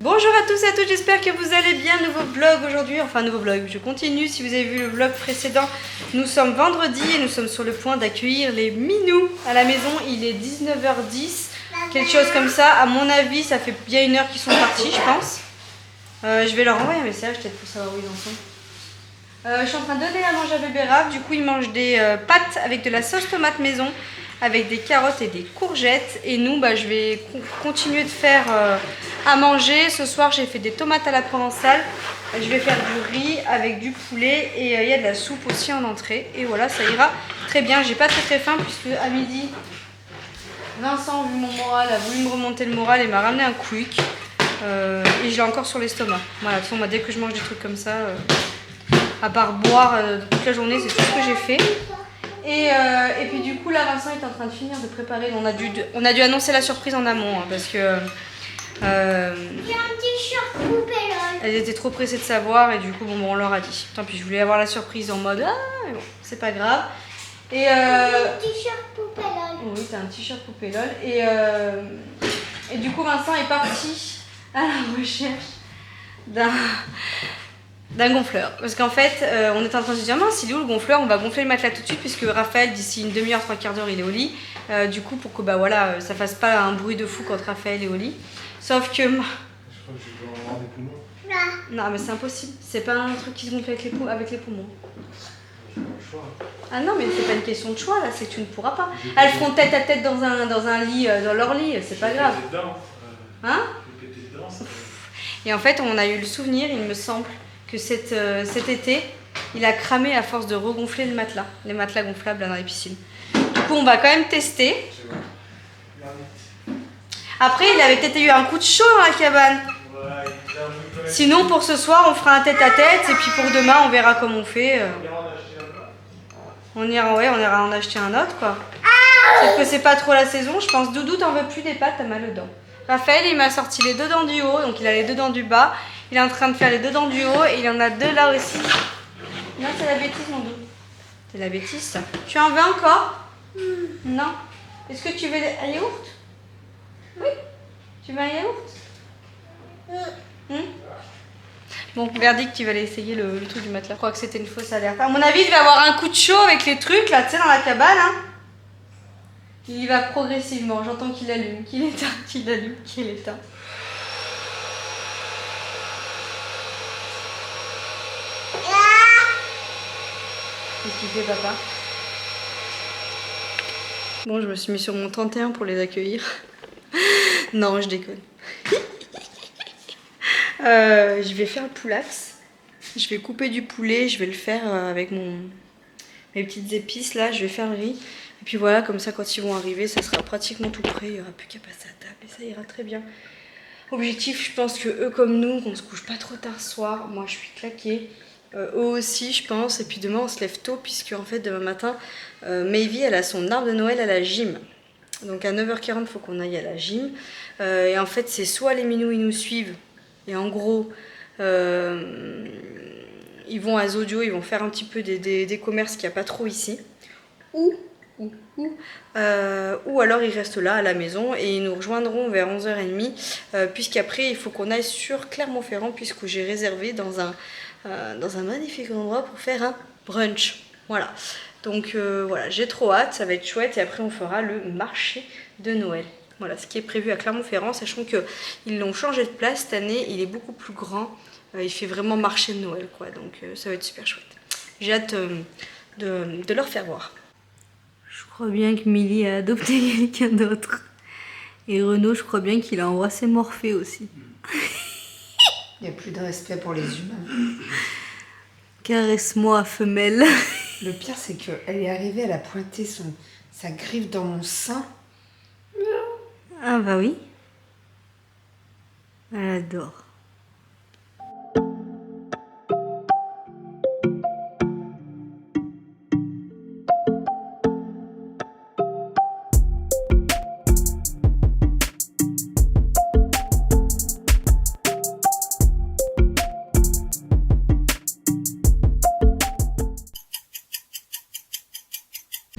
Bonjour à tous et à toutes, j'espère que vous allez bien. Nouveau vlog aujourd'hui, enfin nouveau vlog, je continue. Si vous avez vu le vlog précédent, nous sommes vendredi et nous sommes sur le point d'accueillir les minous à la maison. Il est 19h10, quelque chose comme ça. À mon avis, ça fait bien une heure qu'ils sont partis, je pense. Je vais leur envoyer un message peut-être pour savoir où ils en sont. Je suis en train de donner à manger à bébé Raph. Du coup, il mange des pâtes avec de la sauce tomate maison, avec des carottes et des courgettes. Et nous, je vais continuer de faire à manger. Ce soir, j'ai fait des tomates à la provençale. Je vais faire du riz avec du poulet et il y a de la soupe aussi en entrée. Et voilà, ça ira très bien. J'ai pas très faim puisque à midi, Vincent, vu mon moral, a voulu me remonter le moral et m'a ramené un quick. Et je l'ai encore sur l'estomac. Voilà, de toute façon, moi, dès que je mange des trucs comme ça, à part boire toute la journée, c'est tout ce que j'ai fait. Et puis du coup là Vincent est en train de finir de préparer. On a dû annoncer la surprise en amont hein, parce que J'ai un t-shirt poupée LOL. elle était trop pressée de savoir et du coup on leur a dit. Tant pis, je voulais avoir la surprise en mode ah mais bon c'est pas grave. Et J'ai un t-shirt poupée LOL. oui t'as un t-shirt poupée lol et du coup Vincent est parti à la recherche d'un gonfleur. Parce qu'en fait, on était en train de se dire, mince, il est où le gonfleur? On va gonfler le matelas tout de suite, puisque Raphaël, d'ici une demi-heure, trois quarts d'heure, il est au lit. Du coup, pour que ça fasse pas un bruit de fou quand Raphaël est au lit. Sauf que... Je crois que je dois avoir des poumons. Là. Non, mais c'est impossible. C'est pas un truc qui se gonfle avec les poumons. J'ai pas le choix. Ah non, mais c'est pas une question de choix, là, c'est que tu ne pourras pas. Elles feront tête à tête dans un lit, dans leur lit, c'est pas grave. Je vais péter dedans. Hein? Je vais péter dedans. Et en fait, on a eu le souvenir, il me semble, que cet été, il a cramé à force de regonfler le matelas, les matelas gonflables là, dans les piscines. Du coup, on va quand même tester. C'est bon. Marmite. Après, il avait peut-être eu un coup de chaud dans la cabane. Ouais, il a un peu de Sinon, pour ce soir, on fera un tête-à-tête et puis pour demain, on verra comment on fait. On ira en acheter un autre, quoi. Sauf que c'est pas trop la saison, je pense. Doudou, t'en veux plus des pâtes, t'as mal aux dents. Raphaël, il m'a sorti les deux dents du haut, donc il a les deux dents du bas. Il est en train de faire les deux dents du haut et il en a deux là aussi. Non, c'est la bêtise, mon doux. C'est la bêtise, ça. Tu en veux encore? Non. Est-ce que tu veux un yaourt? Oui. Tu veux un yaourt? Bon, verdict, tu vas aller essayer le truc du matelas. Je crois que c'était une fausse alerte. À mon avis, il va avoir un coup de chaud avec les trucs là, tu sais, dans la cabane. Hein. Il y va progressivement. J'entends qu'il allume, qu'il éteint, qu'il allume, qu'il éteint. Qu'est-ce qu'il fait, papa? Bon, je me suis mis sur mon 31 pour les accueillir. Non, je déconne. Je vais faire le poulax. Je vais couper du poulet. Je vais le faire avec mes petites épices là. Je vais faire le riz. Et puis voilà, comme ça, quand ils vont arriver, ça sera pratiquement tout prêt. Il n'y aura plus qu'à passer à table et ça ira très bien. Objectif, je pense que eux comme nous, qu'on ne se couche pas trop tard ce soir. Moi, je suis claquée. Eux aussi, je pense. Et puis demain, on se lève tôt, puisque en fait, demain matin, Mayvi, elle a son arbre de Noël à la gym. Donc à 9h40, il faut qu'on aille à la gym. Et en fait, c'est soit les minous, ils nous suivent. Et en gros, ils vont à Zodio, ils vont faire un petit peu des commerces qu'il n'y a pas trop ici. Ou alors ils restent là à la maison et ils nous rejoindront vers 11h30 puisqu'après il faut qu'on aille sur Clermont-Ferrand puisque j'ai réservé dans un magnifique endroit pour faire un brunch. Voilà, donc voilà, j'ai trop hâte, ça va être chouette et après on fera le marché de Noël. Voilà ce qui est prévu à Clermont-Ferrand, sachant qu'ils l'ont changé de place cette année, il est beaucoup plus grand, il fait vraiment marché de Noël quoi, donc ça va être super chouette. J'ai hâte de leur faire voir. Je crois bien que Milly a adopté quelqu'un d'autre. Et Renaud, je crois bien qu'il a embrassé Morphée aussi. Il n'y a plus de respect pour les humains. Caresse-moi, femelle. Le pire, c'est qu'elle est arrivée, elle a pointé sa griffe dans mon sein. Ah bah oui. Elle adore.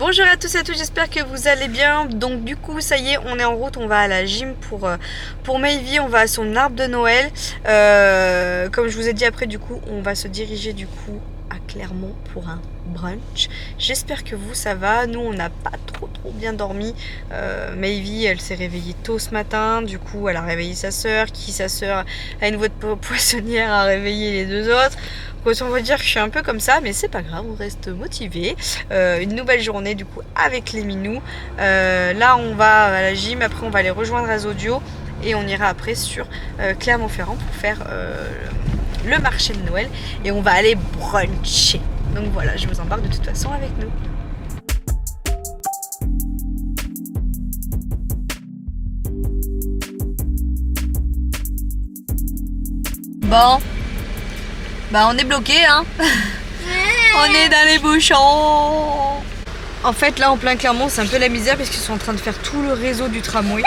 Bonjour à tous et à toutes, j'espère que vous allez bien. Donc du coup ça y est, on est en route, on va à la gym pour Mayvi, on va à son arbre de Noël. Comme je vous ai dit, après du coup on va se diriger du coup à Clermont pour un brunch. J'espère que vous ça va, nous on n'a pas trop bien dormi. Mayvi elle s'est réveillée tôt ce matin, du coup elle a réveillé sa soeur, sa soeur a une voix de poissonnière a réveillé les deux autres. On va dire que je suis un peu comme ça, mais c'est pas grave, on reste motivé. Une nouvelle journée du coup avec les minous. Là on va à la gym, après on va les rejoindre à Zodio et on ira après sur Clermont-Ferrand pour faire le marché de Noël et on va aller bruncher. Donc voilà, je vous embarque de toute façon avec nous. Bon. Bah on est bloqué hein. On est dans les bouchons. En fait là en plein Clermont c'est un peu la misère parce qu'ils sont en train de faire tout le réseau du tramway.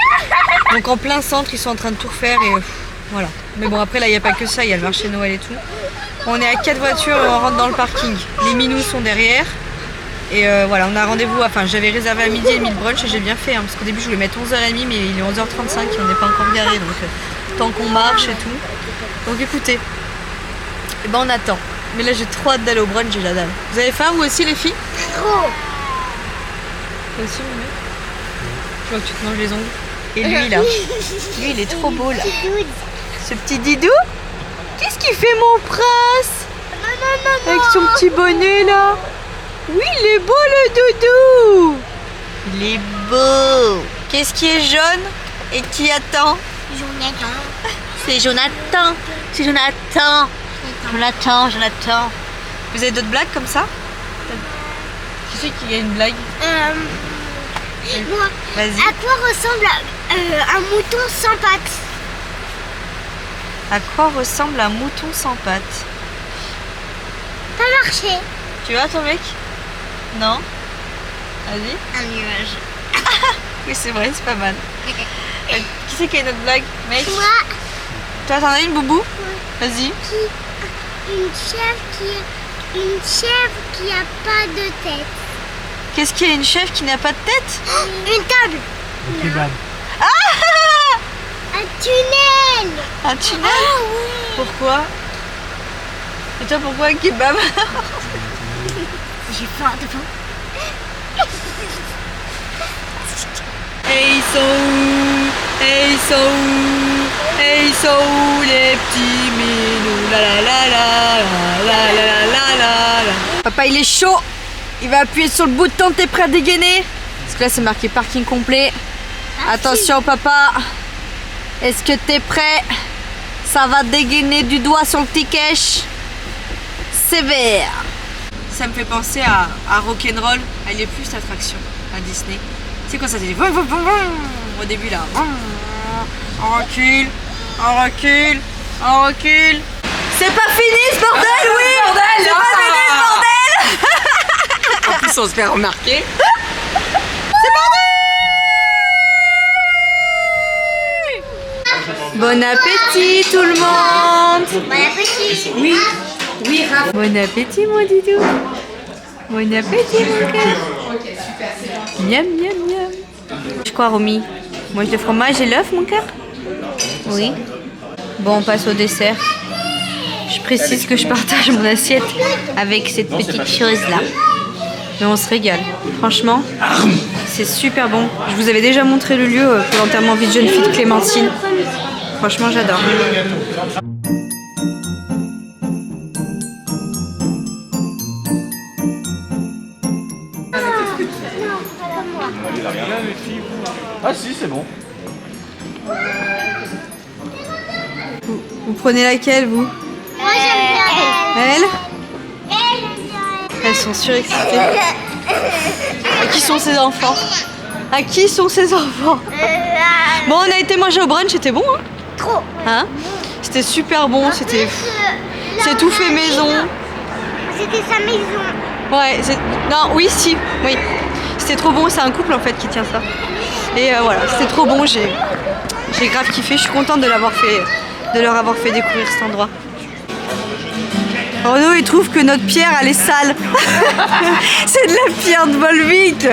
Donc en plein centre ils sont en train de tout refaire et voilà. Mais bon après là il n'y a pas que ça, il y a le marché de Noël et tout. On est à 4 voitures et on rentre dans le parking. Les minous sont derrière. Et voilà, on a rendez-vous, enfin j'avais réservé à midi et demi le brunch et j'ai bien fait hein, parce qu'au début je voulais mettre 11h30 mais il est 11h35 et on n'est pas encore garé donc tant qu'on marche et tout. Donc écoutez. Et ben on attend. Mais là j'ai trop hâte d'aller au brunch, j'ai la dalle. Vous avez faim vous aussi les filles? Trop. Toi aussi mon mec? Je vois que tu te manges les ongles. Et lui là, lui il est trop beau là. Ce petit Didou? Qu'est-ce qu'il fait mon prince? Avec son petit bonnet là. Oui il est beau le doudou. Il est beau. Qu'est-ce qui est jaune et qui attend? Jonathan. C'est Jonathan. C'est Jonathan. Jonathan. Vous avez d'autres blagues comme ça? Qui c'est qui a une blague? Moi, Vas-y. à quoi ressemble un mouton sans pattes? À quoi ressemble un mouton sans pattes? Pas marché. Tu vois ton mec? Non? Vas-y. Un nuage. Oui c'est vrai, c'est pas mal. Qui c'est qui a une autre blague? Mec? Moi, Toi t'en as une boubou? Vas-y. une chèvre qui a pas de tête. Qu'est-ce qu'il y a une chèvre qui n'a pas de tête? Une table. Le kebab. Un tunnel. Un tunnel? Ah oui. Pourquoi? Et toi pourquoi un kebab? J'ai faim de faim. Et ils sont où? Et ils sont où? Et ils sont où les petits minous? La la la la la la la la la. Papa il est chaud. Il va appuyer sur le bouton, t'es prêt à dégainer? Parce que là c'est marqué parking complet. Attention papa. Est-ce que t'es prêt? Ça va dégainer du doigt sur le petit cache. Sévère. Ça me fait penser à Rock'n'Roll, à les plus d'attractions à Disney. C'est quoi ça? C'est au début là. On recule, on recule, on recule. C'est pas fini ce bordel, oui! Bordel, c'est pas fini ce bordel! En plus, on se fait remarquer. C'est parti! Bon appétit tout le monde! Bon appétit. Oui, oui, Raph. Bon appétit mon Didou! Bon appétit mon cœur! Miam miam miam! Je crois Romy. Mange le fromage et l'œuf mon cœur? Oui. Bon on passe au dessert. Je précise que je partage mon assiette avec cette petite chose là. Mais on se régale. Franchement, c'est super bon. Je vous avais déjà montré le lieu pour l'enterrement vie de jeune fille de Clémentine. Franchement j'adore. Ah si, c'est bon. Vous prenez laquelle vous? Moi j'aime bien Elle? elle. Elles sont surexcitées. À qui sont ces enfants? À qui sont ces enfants? Bon on a été manger au brunch, c'était bon hein? Trop. Hein? C'était super bon, c'était... C'est tout fait maison. C'était sa maison. Ouais, non, oui, si, oui. C'était trop bon, c'est un couple en fait qui tient ça. Et voilà, c'était trop bon, j'ai grave kiffé, je suis contente de leur avoir fait découvrir cet endroit. Renaud, il trouve que notre pierre, elle est sale. C'est de la pierre de Volvic.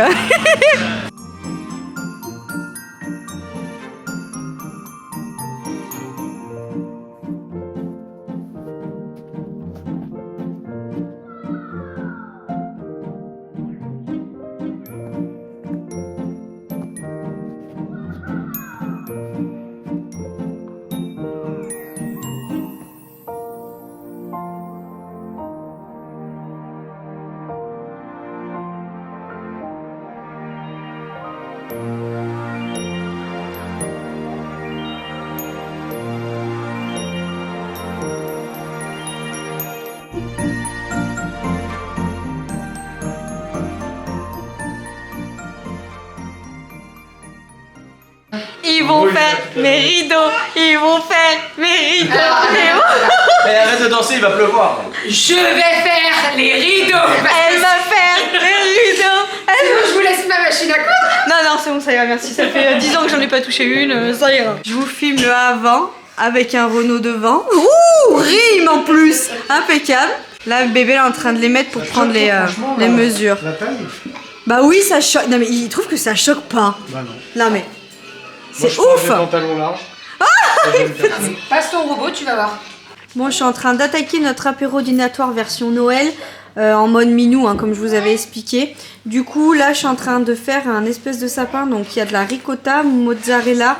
Ils vont faire mes rideaux, ils vont faire mes rideaux. Mais arrête de danser, il va pleuvoir. Je vais faire les rideaux. Elle va faire mes rideaux. Je vous laisse ma machine à coudre. Non, non, c'est bon, ça ira, merci. Ça fait 10 ans que j'en ai pas touché une, ça ira. Je vous filme le avant avec un Renault devant. Ouh, rime en plus. Impeccable. Là, le bébé est en train de les mettre pour prendre les mesures. La taille. Bah oui, ça choque. Non, mais il trouve que ça choque pas. Bah non. Non, mais. Moi, C'est je prends ouf! des pantalons larges. Passe ton robot, tu vas voir. Bon, je suis en train d'attaquer notre apéro dînatoire version Noël en mode minou, hein, comme je vous avais expliqué. Du coup, là, je suis en train de faire un espèce de sapin. Donc, il y a de la ricotta, mozzarella,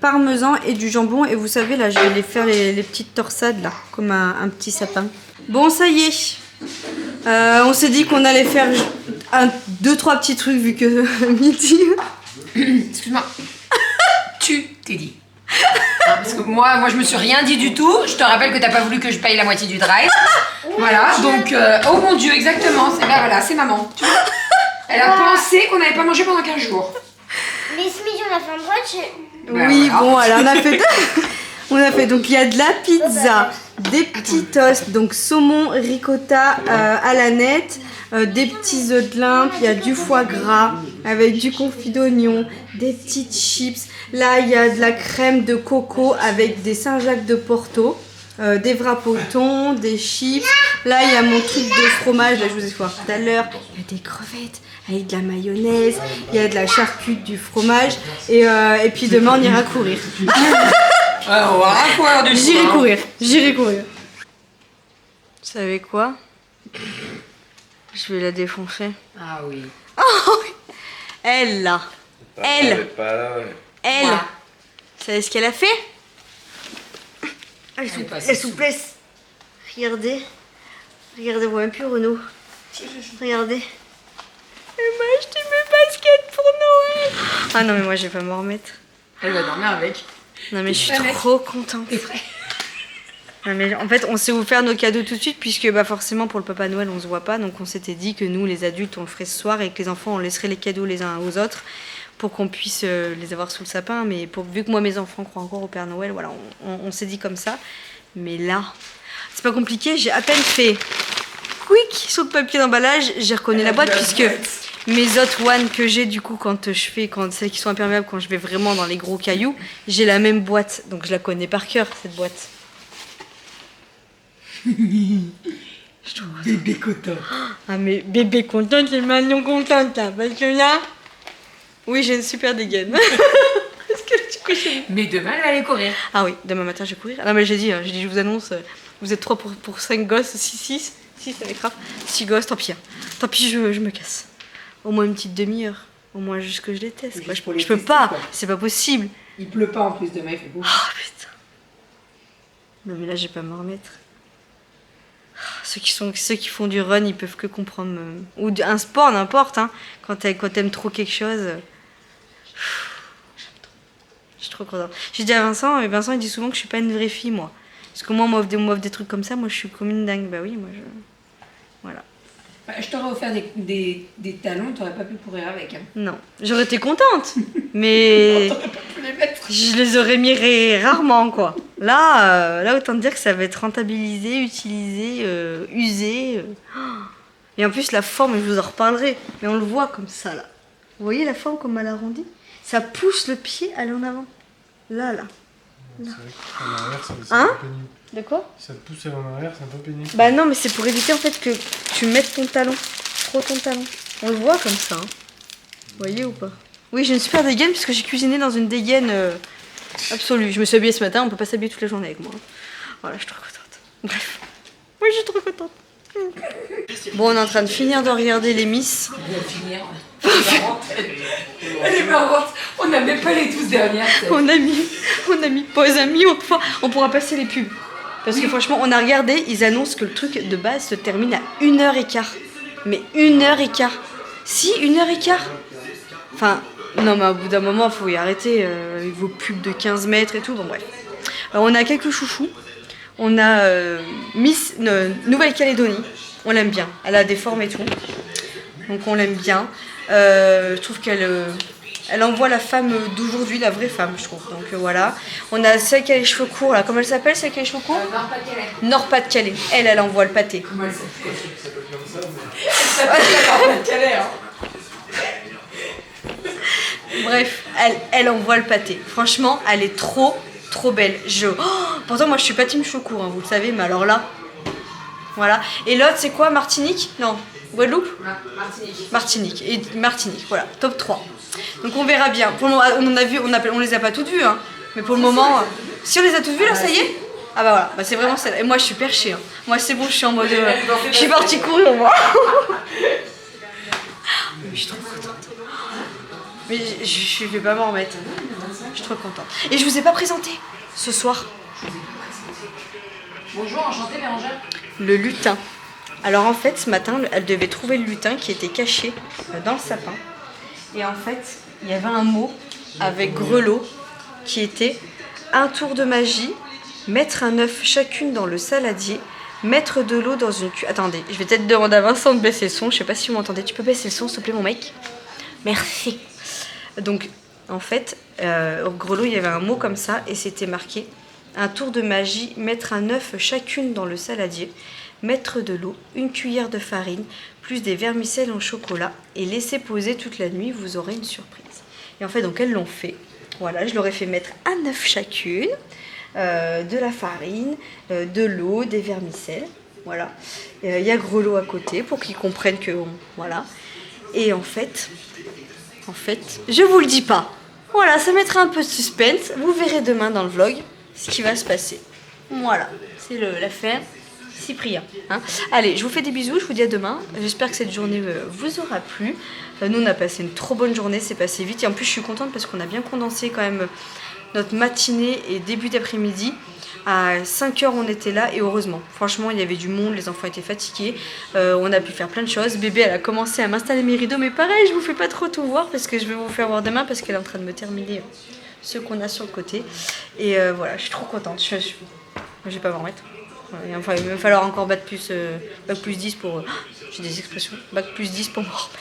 parmesan et du jambon. Et vous savez, là, je vais les faire les petites torsades, là, comme un petit sapin. Bon, ça y est. On s'est dit qu'on allait faire 2-3 petits trucs vu que midi. Excuse-moi. Tu t'es dit. Hein, parce que moi, je me suis rien dit du tout. Je te rappelle que t'as pas voulu que je paye la moitié du drive. Voilà, donc, oh mon Dieu, exactement. C'est là, voilà, c'est maman. Tu vois, elle a pensé qu'on n'avait pas mangé pendant 15 jours. Mais ce midi, on a fait un brunch. Ben Oui, voilà. bon, alors on a fait, donc il y a de la pizza, des petits toasts, donc saumon, ricotta à la nette, des petits œufs de limpe, il y a du foie gras avec du confit d'oignon, des petites chips. Là, il y a de la crème de coco avec des Saint-Jacques de Porto, des wrapotons, des chips. Là, il y a mon truc de fromage, là je vous ai fait voir tout à l'heure. Il y a des crevettes avec de la mayonnaise, il y a de la charcute, du fromage. Et puis demain, on ira courir. On va courir du J'irai courir, j'irai courir. Vous savez quoi? Je vais la défoncer. Ah oui. Elle là. Elle. Elle. Ouais. Vous savez ce qu'elle a fait? Elle est pas La souplesse. Regardez. Regardez, on voit même plus Renaud. Regardez. Elle m'a acheté mes baskets pour Noël. Ah non mais moi je vais pas m'en remettre. Elle va dormir avec. Non mais je suis Ouais, mec. trop contente. T'es prêt? Non, mais en fait, on s'est offert nos cadeaux tout de suite puisque bah, forcément pour le Papa Noël on se voit pas, donc on s'était dit que nous les adultes on le ferait ce soir et que les enfants on laisserait les cadeaux les uns aux autres pour qu'on puisse les avoir sous le sapin. Mais vu que moi mes enfants croient encore au Père Noël, voilà, on s'est dit comme ça. Mais là, c'est pas compliqué, j'ai à peine fait quick sur le papier d'emballage, j'ai reconnu la boîte puisque mes autres One que j'ai du coup quand celles qui sont imperméables, quand je vais vraiment dans les gros cailloux, j'ai la même boîte, donc je la connais par cœur cette boîte. Je trouve Bébé coton. Ah mais bébé contente, c'est Manon contente là, parce que là, oui j'ai une super dégaine. Est-ce que tu couches? Mais demain, elle va aller courir. Ah oui, demain matin je vais courir. Ah non mais j'ai dit je vous annonce, vous êtes 3 pour 5 gosses, 6 avec Raph, 6 gosses, tant pis. Hein. Tant pis, je me casse. Au moins une petite demi-heure, au moins juste que je les teste. Quoi. Je peux pas, c'est pas possible. Il pleut pas en plus demain, il fait beau. Oh putain. Non mais là je vais pas m'en remettre. Ceux qui font du run, ils peuvent que comprendre. Ou un sport, n'importe. Hein. Quand t'aimes trop quelque chose. Je suis trop contente. J'ai dit à Vincent, et Vincent il dit souvent que je suis pas une vraie fille, moi. Parce que moi, on m'offre des trucs comme ça, moi je suis comme une dingue. Bah oui, moi je. Voilà. Bah, je t'aurais offert des talons, t'aurais pas pu courir avec. Hein. Non. J'aurais été contente. Mais. T'aurais pas pu les mettre. Je les aurais mis rarement, quoi. Là, autant dire que ça va être rentabilisé, utilisé, usé. Et en plus, la forme, je vous en reparlerai. Mais on le voit comme ça, là. Vous voyez la forme comme elle arrondie? Ça pousse le pied à aller en avant. Là. C'est vrai qu'en arrière, c'est Hein un peu pénible. De quoi? Si ça te pousse en arrière, c'est un peu pénible. Bah non, mais c'est pour éviter en fait que tu mettes ton talon. Trop ton talon. On le voit comme ça. Hein. Vous voyez ou pas? Oui, j'ai une super dégaine puisque j'ai cuisiné dans une dégaine absolue. Je me suis habillée ce matin, on peut pas s'habiller toute la journée avec moi. Voilà, je suis trop contente. Bref. Oui, je suis trop contente. Bon, on est en train de finir de regarder les Miss. On vient de finir. Elle est marrante. On n'a même pas les 12 dernières. On a mis pause, on pourra passer les pubs. Parce que franchement, on a regardé, ils annoncent que le truc de base se termine à 1h15. Mais 1h15. Si, 1h15. Enfin, non, mais au bout d'un moment, il faut y arrêter. Avec vos pubs de 15 mètres et tout. Bon, bref. Alors, on a quelques chouchous. On a Miss Nouvelle-Calédonie. On l'aime bien. Elle a des formes et tout. Donc, on l'aime bien. Je trouve elle envoie la femme d'aujourd'hui, la vraie femme, je trouve. Donc voilà. On a celle qui a les cheveux courts, là. Comment elle s'appelle, celle qui a les cheveux courts? Nord-Pas-de-Calais. Nord-Pas-de-Calais. Elle envoie le pâté. Comment elle s'appelle Nord-Pas-de-Calais, hein. Bref, elle envoie le pâté. Franchement, elle est trop belle. Pourtant, moi, je suis pas team cheveux courts, hein, vous le savez, mais alors là... Voilà. Et l'autre, c'est quoi? Martinique? Non. Guadeloupe? Martinique. Et Martinique, voilà. Top 3. Donc on verra bien. Pour le moment, on les a pas toutes vues, hein. Mais pour le moment... Si on les a toutes vues, là, ça y est? Ah bah voilà. Bah, c'est vraiment celle-là. Et moi, je suis perchée. Hein. Moi, c'est bon, je suis en mode... je suis partie courir, moi. Je suis trop contente. Mais je vais pas m'en remettre. Je suis trop contente. Et je vous ai pas présenté ce soir. Bonjour, enchantée Bérangère. Le lutin. Alors en fait, ce matin, elle devait trouver le lutin qui était caché dans le sapin. Et en fait, il y avait un mot avec grelot qui était un tour de magie, mettre un œuf chacune dans le saladier, mettre de l'eau dans une cuve. Attendez, je vais peut-être demander à Vincent de baisser le son. Je sais pas si vous m'entendez. Tu peux baisser le son, s'il te plaît, mon mec? Merci. Donc, en fait, au grelot, il y avait un mot comme ça et c'était marqué un tour de magie, mettre un œuf chacune dans le saladier, mettre de l'eau, une cuillère de farine, plus des vermicelles en chocolat et laisser poser toute la nuit, vous aurez une surprise. Et en fait, donc elles l'ont fait. Voilà, je leur ai fait mettre un œuf chacune, de la farine, de l'eau, des vermicelles. Voilà. Il y a grelot à côté pour qu'ils comprennent que... Voilà. Et en fait, je vous le dis pas. Voilà, ça mettra un peu de suspense. Vous verrez demain dans le vlog ce qui va se passer. Voilà, c'est l'affaire Cyprien. Hein. Allez, je vous fais des bisous, je vous dis à demain. J'espère que cette journée vous aura plu. Nous, on a passé une trop bonne journée, c'est passé vite. Et en plus, je suis contente parce qu'on a bien condensé quand même notre matinée et début d'après-midi. À 5h, on était là et heureusement. Franchement, il y avait du monde, les enfants étaient fatigués. On a pu faire plein de choses. Bébé, elle a commencé à m'installer mes rideaux. Mais pareil, je vous fais pas trop tout voir parce que je vais vous faire voir demain parce qu'elle est en train de me terminer ceux qu'on a sur le côté. Et voilà, je suis trop contente. Je vais pas m'en remettre. Enfin, il va falloir encore bac plus 10 pour... j'ai des expressions. Bac plus 10 pour m'en remettre.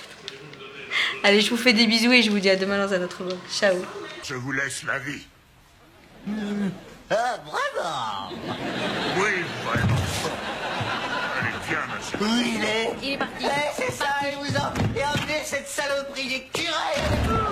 Allez, je vous fais des bisous et je vous dis à demain dans un autre vlog. Ciao. Je vous laisse la vie. Ah, vraiment? Oui, vraiment. Allez, tiens, monsieur. Où il est? Il est parti. Ouais, c'est ça, et emmenez cette saloperie d'écureuil avec vous.